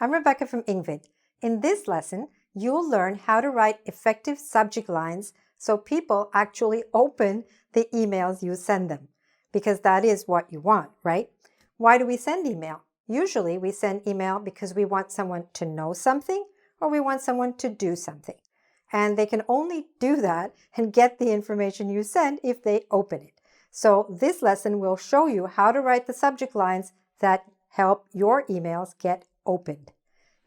I'm Rebecca from engVid. In this lesson, you'll learn how to write effective subject lines so people actually open the emails you send them, because that is what you want, right? Why do we send email? Usually we send email because we want someone to know something or we want someone to do something. And they can only do that and get the information you send if they open it. So this lesson will show you how to write the subject lines that help your emails get opened.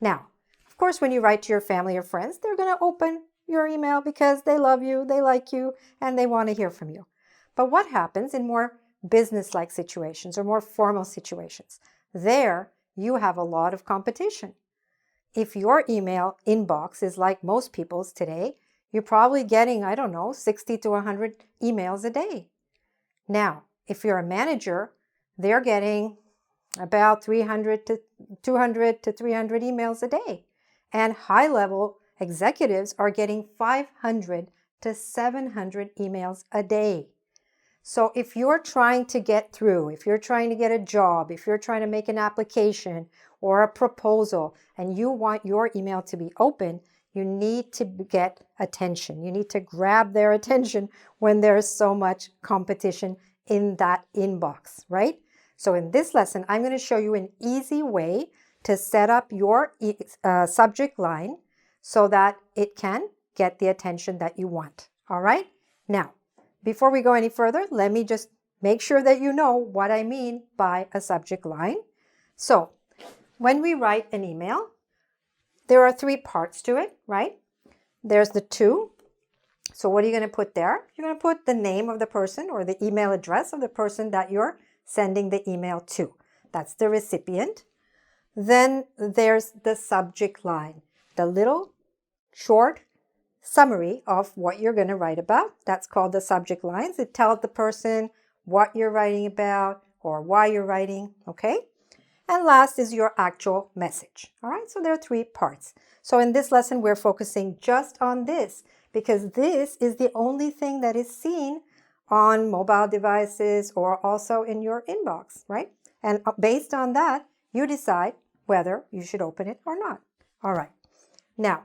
Now, of course, when you write to your family or friends, they're going to open your email because they love you, they like you, and they want to hear from you. But what happens in more business-like situations or more formal situations? There, you have a lot of competition. If your email inbox is like most people's today, you're probably getting, 60 to 100 emails a day. Now, if you're a manager, they're getting about 200 to 300 emails a day. And high-level executives are getting 500 to 700 emails a day. So if you're trying to get through, if you're trying to get a job, if you're trying to make an application or a proposal, and you want your email to be open, you need to get attention. You need to grab their attention when there's so much competition in that inbox, right? So in this lesson, I'm going to show you an easy way to set up your subject line so that it can get the attention that you want. All right? Now, before we go any further, let me just make sure that you know what I mean by a subject line. So when we write an email, there are three parts to it, right? There's the to. So what are you going to put there? You're going to put the name of the person or the email address of the person that you're sending the email to. That's the recipient. Then there's the subject line, the little short summary of what you're going to write about. That's called the subject lines. It tells the person what you're writing about or why you're writing, okay? And last is your actual message, all right? So there are three parts. So in this lesson, we're focusing just on this because this is the only thing that is seen on mobile devices or also in your inbox, right? And based on that, you decide whether you should open it or not. All right. Now,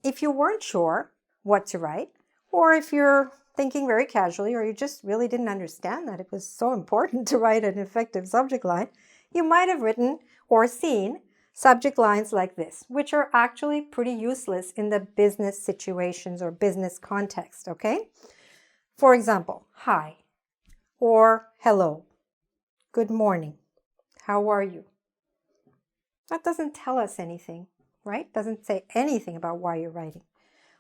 if you weren't sure what to write, or if you're thinking very casually, or you just really didn't understand that it was so important to write an effective subject line, you might have written or seen subject lines like this, which are actually pretty useless in the business situations or business context, okay? For example, hi, or hello, good morning, how are you? That doesn't tell us anything, right? Doesn't say anything about why you're writing.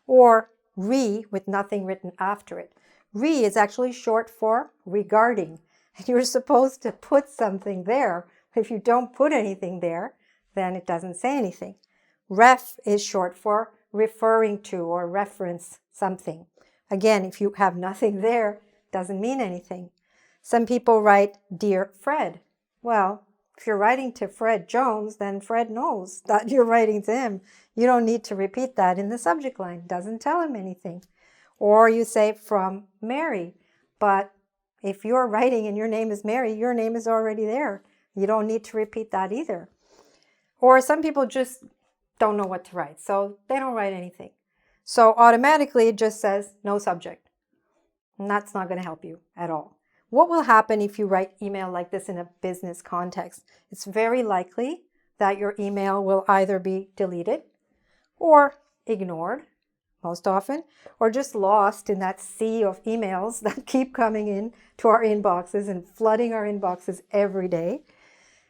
Or re with nothing written after it. Re is actually short for regarding. And you're supposed to put something there. If you don't put anything there, then it doesn't say anything. Ref is short for referring to or reference something. Again, if you have nothing there, it doesn't mean anything. Some people write, Dear Fred. Well, if you're writing to Fred Jones, then Fred knows that you're writing to him. You don't need to repeat that in the subject line. It doesn't tell him anything. Or you say from Mary. But if you're writing and your name is Mary, your name is already there. You don't need to repeat that either. Or some people just don't know what to write, so they don't write anything. So automatically it just says no subject. And that's not going to help you at all. What will happen if you write email like this in a business context? It's very likely that your email will either be deleted or ignored, most often, or just lost in that sea of emails that keep coming in to our inboxes and flooding our inboxes every day.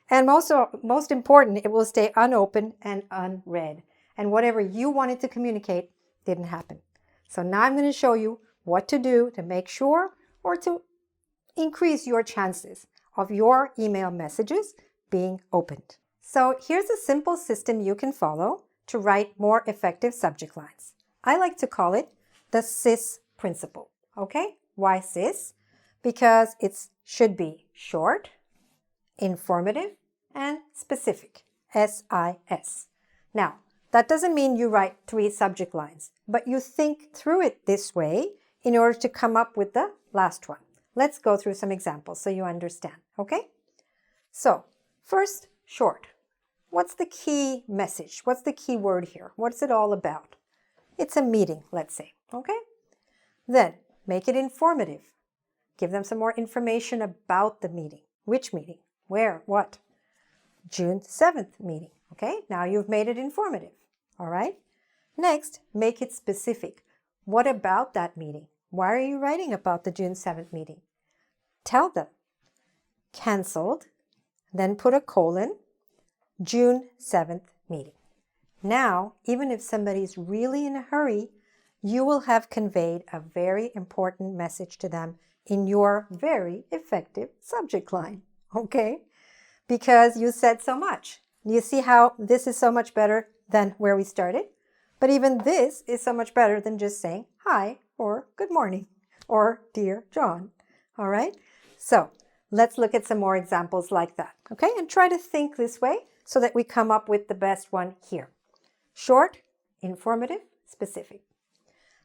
And most important, it will stay unopened and unread. And whatever you wanted to communicate didn't happen. So now I'm going to show you what to do to make sure or to increase your chances of your email messages being opened. So here's a simple system you can follow to write more effective subject lines. I like to call it the SIS Principle. Okay? Why SIS? Because it should be short, informative, and specific. SIS. Now, that doesn't mean you write 3 subject lines, but you think through it this way in order to come up with the last one. Let's go through some examples so you understand, okay? So, first, short. what's the key message? What's the key word here? What's it all about? It's a meeting, let's say, okay? Then make it informative. Give them some more information about the meeting. Which meeting? Where? What? June 7th meeting, okay? Now you've made it informative, all right? Next, make it specific. What about that meeting? Why are you writing about the June 7th meeting? Tell them. Cancelled, then put a colon, June 7th meeting. Now, even if somebody's really in a hurry, you will have conveyed a very important message to them in your very effective subject line, okay? Because you said so much. You see how this is so much better than where we started? But even this is so much better than just saying hi or good morning or dear John, all right? So let's look at some more examples like that, okay? And try to think this way so that we come up with the best one here. Short, informative, specific.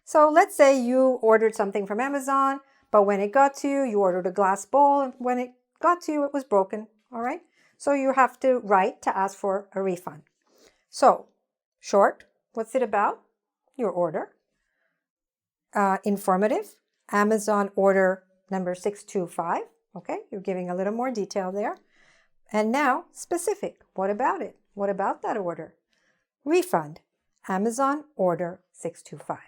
So let's say you ordered something from Amazon, but when it got to you, you ordered a glass bowl, and when it got to you, it was broken, all right? So you have to write to ask for a refund. So, short, what's it about? Your order. Informative, Amazon order number 625, okay? You're giving a little more detail there. And now, specific, what about it? What about that order? Refund, Amazon order 625.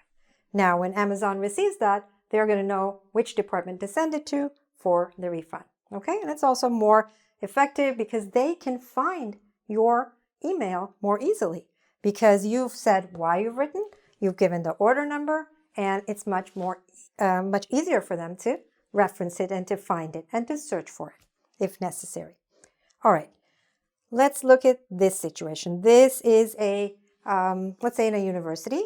Now, when Amazon receives that, they're going to know which department to send it to for the refund. Okay, and it's also more effective because they can find your email more easily because you've said why you've written, you've given the order number, and it's much easier for them to reference it and to find it and to search for it if necessary. All right, let's look at this situation. This is let's say in a university,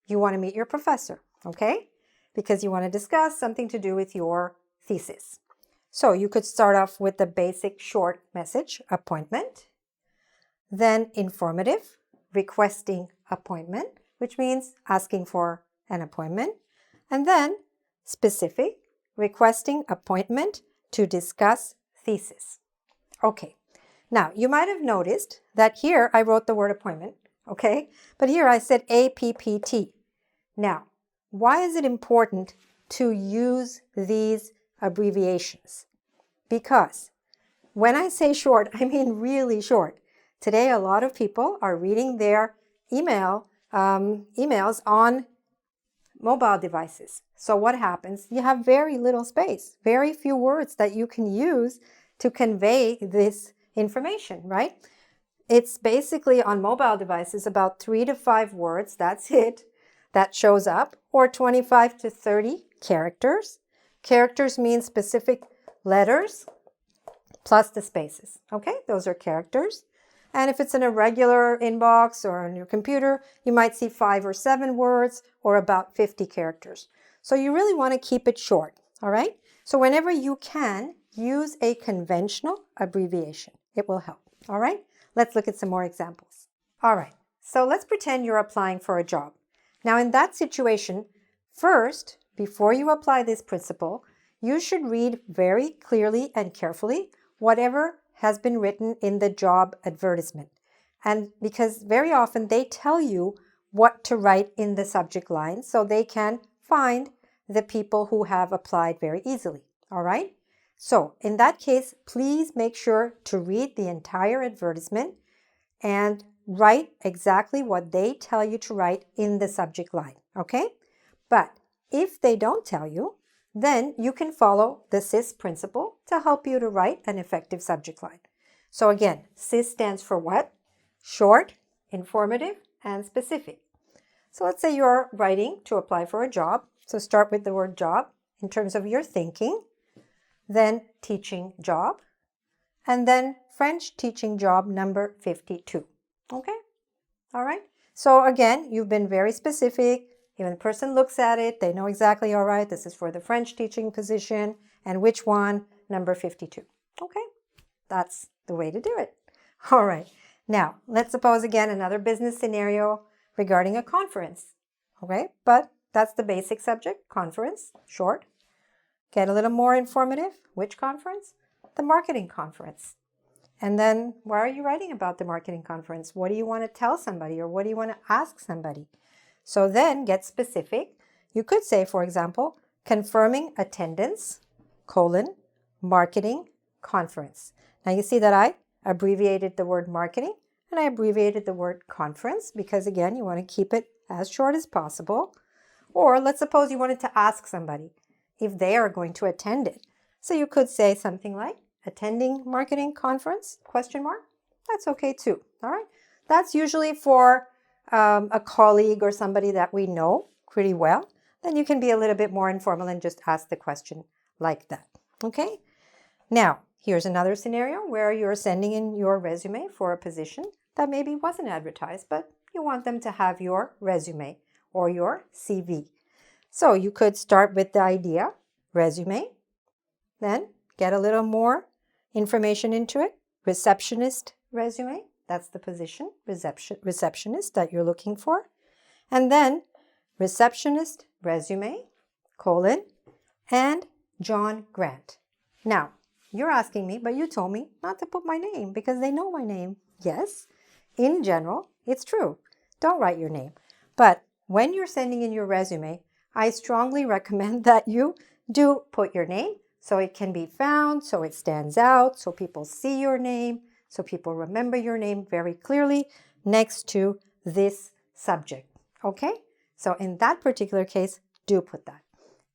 you want to meet your professor, okay? Because you want to discuss something to do with your thesis. So you could start off with the basic short message, appointment, then informative, requesting appointment, which means asking for an appointment, and then specific, requesting appointment to discuss thesis. Okay, now you might have noticed that here I wrote the word appointment, okay? But here I said APPT. Now, why is it important to use these abbreviations? Because when I say short, I mean really short. Today, a lot of people are reading their emails on mobile devices. So what happens? You have very little space, very few words that you can use to convey this information, right? It's basically on mobile devices about 3 to 5 words, that's it, that shows up, or 25 to 30 characters. Characters mean specific letters plus the spaces, okay? Those are characters. And if it's in a regular inbox or on your computer, you might see 5 or 7 words or about 50 characters. So you really want to keep it short, all right? So whenever you can, use a conventional abbreviation. It will help, all right? Let's look at some more examples. All right, so let's pretend you're applying for a job. Now in that situation, first, before you apply this principle, you should read very clearly and carefully whatever has been written in the job advertisement. And because very often they tell you what to write in the subject line so they can find the people who have applied very easily, all right? So in that case, please make sure to read the entire advertisement and write exactly what they tell you to write in the subject line, okay? But if they don't tell you, then you can follow the SIS principle to help you to write an effective subject line. So again, SIS stands for what? Short, informative, and specific. So let's say you're writing to apply for a job. So start with the word job in terms of your thinking, then teaching job, and then French teaching job number 52. Okay? All right? So again, you've been very specific. When the person looks at it, they know exactly, all right, this is for the French teaching position, and which one? Number 52. Okay? That's the way to do it. All right. Now, let's suppose again another business scenario regarding a conference. Okay? But that's the basic subject, conference, short. Get a little more informative. Which conference? The marketing conference. And then why are you writing about the marketing conference? What do you want to tell somebody, or what do you want to ask somebody? So then get specific. You could say, for example, confirming attendance, marketing conference. Now you see that I abbreviated the word marketing and I abbreviated the word conference because, again, you want to keep it as short as possible. Or let's suppose you wanted to ask somebody if they are going to attend it. So you could say something like attending marketing conference, ? That's okay too, all right? That's usually for a colleague or somebody that we know pretty well. Then you can be a little bit more informal and just ask the question like that, okay? Now, here's another scenario where you're sending in your resume for a position that maybe wasn't advertised, but you want them to have your resume or your CV. So you could start with the idea, resume, then get a little more information into it. Receptionist resume, that's the position, receptionist that you're looking for. And then receptionist resume, and John Grant. Now, you're asking me, but you told me not to put my name because they know my name. Yes, in general, it's true. Don't write your name. But when you're sending in your resume, I strongly recommend that you do put your name so it can be found, so it stands out, so people see your name, so people remember your name very clearly next to this subject. Okay? So in that particular case, do put that.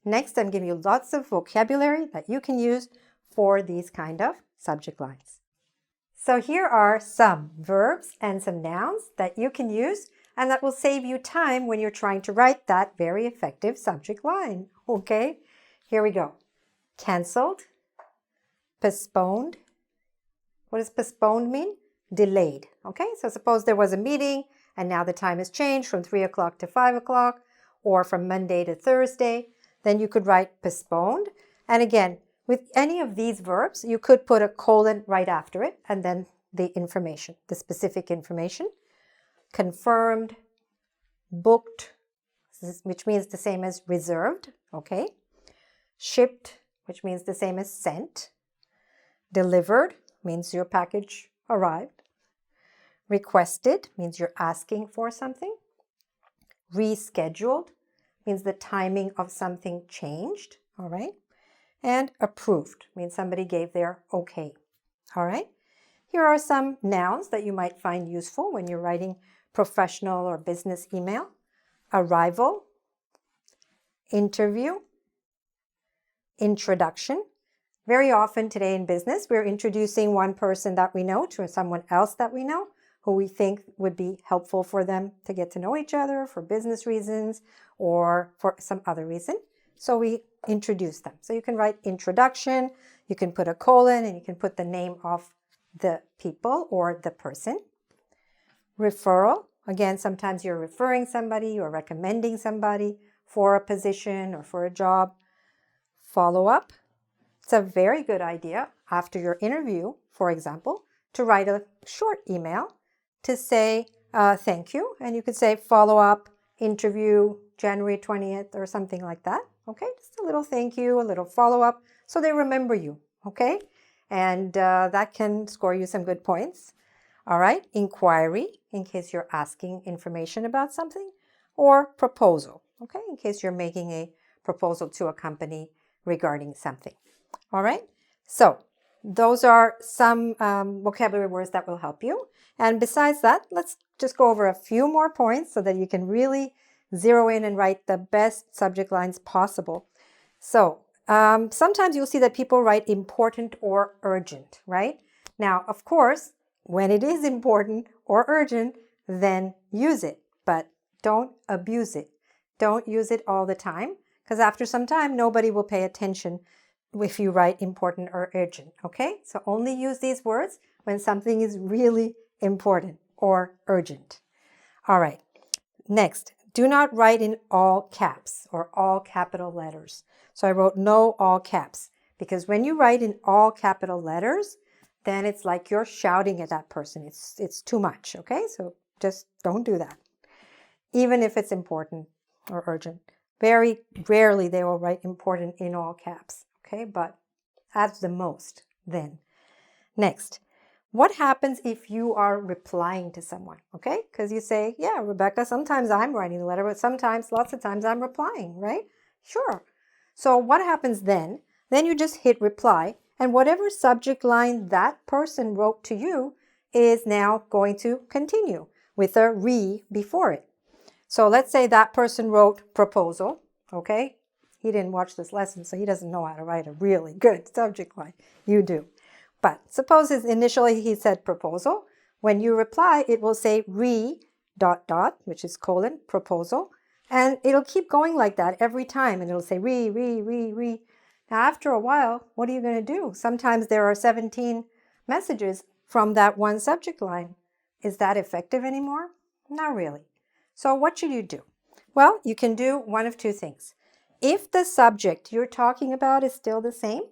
Next, I'm giving you lots of vocabulary that you can use for these kind of subject lines. So here are some verbs and some nouns that you can use and that will save you time when you're trying to write that very effective subject line. Okay? Here we go. Cancelled, postponed. What does postponed mean? Delayed. Okay? So suppose there was a meeting and now the time has changed from 3 o'clock to 5 o'clock or from Monday to Thursday. Then you could write postponed. And again, with any of these verbs, you could put a colon right after it and then the information, the specific information. Confirmed, booked, which means the same as reserved, okay? Shipped, which means the same as sent. Delivered means your package arrived. Requested means you're asking for something. Rescheduled means the timing of something changed, all right? And approved means somebody gave their okay, all right? Here are some nouns that you might find useful when you're writing professional or business email. Arrival, interview, introduction. Very often today in business, we're introducing one person that we know to someone else that we know who we think would be helpful for them to get to know each other for business reasons or for some other reason. So we introduce them. So you can write introduction, you can put a colon, and you can put the name of the people or the person. Referral, again, sometimes you're referring somebody or recommending somebody for a position or for a job. Follow-up, it's a very good idea after your interview, for example, to write a short email to say thank you. And you could say follow-up interview January 20th or something like that. Okay, just a little thank you, a little follow-up so they remember you. Okay, and that can score you some good points. All right, inquiry in case you're asking information about something, or proposal, okay, in case you're making a proposal to a company regarding something. All right, so those are some vocabulary words that will help you. And besides that, let's just go over a few more points so that you can really zero in and write the best subject lines possible. So sometimes you'll see that people write important or urgent, right? Now, of course, when it is important or urgent, then use it, but don't abuse it. Don't use it all the time, because after some time, nobody will pay attention if you write important or urgent, okay? So only use these words when something is really important or urgent. All right, next, do not write in all caps or all capital letters. So I wrote no all caps, because when you write in all capital letters, then it's like you're shouting at that person. It's too much, okay? So just don't do that, even if it's important or urgent. Very rarely they will write important in all caps, okay? But at the most then. Next, what happens if you are replying to someone, okay? Because you say, yeah, Rebecca, sometimes I'm writing the letter, but sometimes, lots of times I'm replying, right? Sure. So what happens then? Then you just hit reply, and whatever subject line that person wrote to you is now going to continue with a re before it. So let's say that person wrote proposal, okay? He didn't watch this lesson, so he doesn't know how to write a really good subject line. You do. But suppose initially he said proposal. When you reply, it will say re ... which is colon, proposal. And it'll keep going like that every time. And it'll say re. Now, after a while, what are you going to do? Sometimes there are 17 messages from that one subject line. Is that effective anymore? Not really. So what should you do? Well, you can do one of two things. If the subject you're talking about is still the same,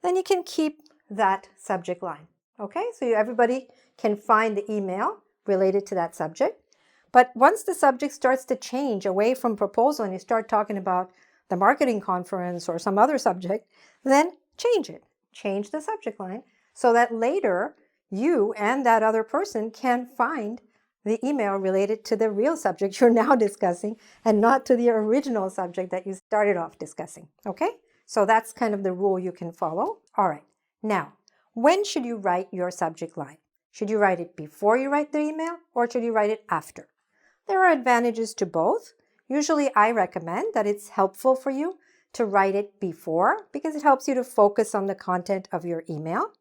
then you can keep that subject line. Okay, so everybody can find the email related to that subject. But once the subject starts to change away from proposal and you start talking about the marketing conference or some other subject, then change it. Change the subject line so that later you and that other person can find the email related to the real subject you're now discussing and not to the original subject that you started off discussing. Okay? So that's kind of the rule you can follow. All right. Now, when should you write your subject line? Should you write it before you write the email or should you write it after? There are advantages to both. Usually I recommend that it's helpful for you to write it before because it helps you to focus on the content of your email.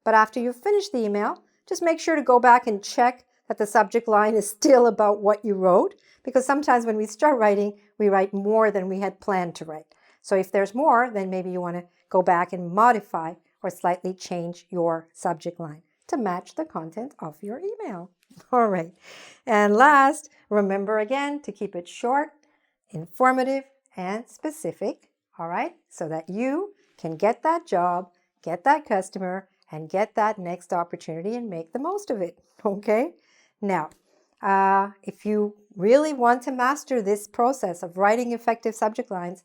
But after you finish the email, just make sure to go back and check that the subject line is still about what you wrote, because sometimes when we start writing, we write more than we had planned to write. So if there's more, then maybe you want to go back and modify or slightly change your subject line to match the content of your email. All right. And last, remember again to keep it short, informative, and specific. All right. So that you can get that job, get that customer, and get that next opportunity and make the most of it. Okay. Now, if you really want to master this process of writing effective subject lines,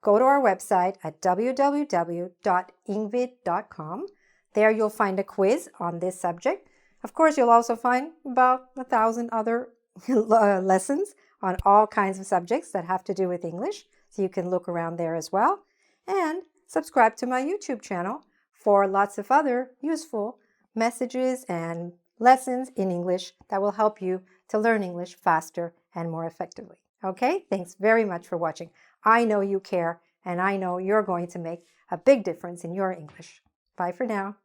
go to our website at www.engvid.com. There you'll find a quiz on this subject. Of course, you'll also find about 1,000 other lessons on all kinds of subjects that have to do with English. So you can look around there as well. And subscribe to my YouTube channel for lots of other useful messages and lessons in English that will help you to learn English faster and more effectively. Okay, thanks very much for watching. I know you care, and I know you're going to make a big difference in your English. Bye for now.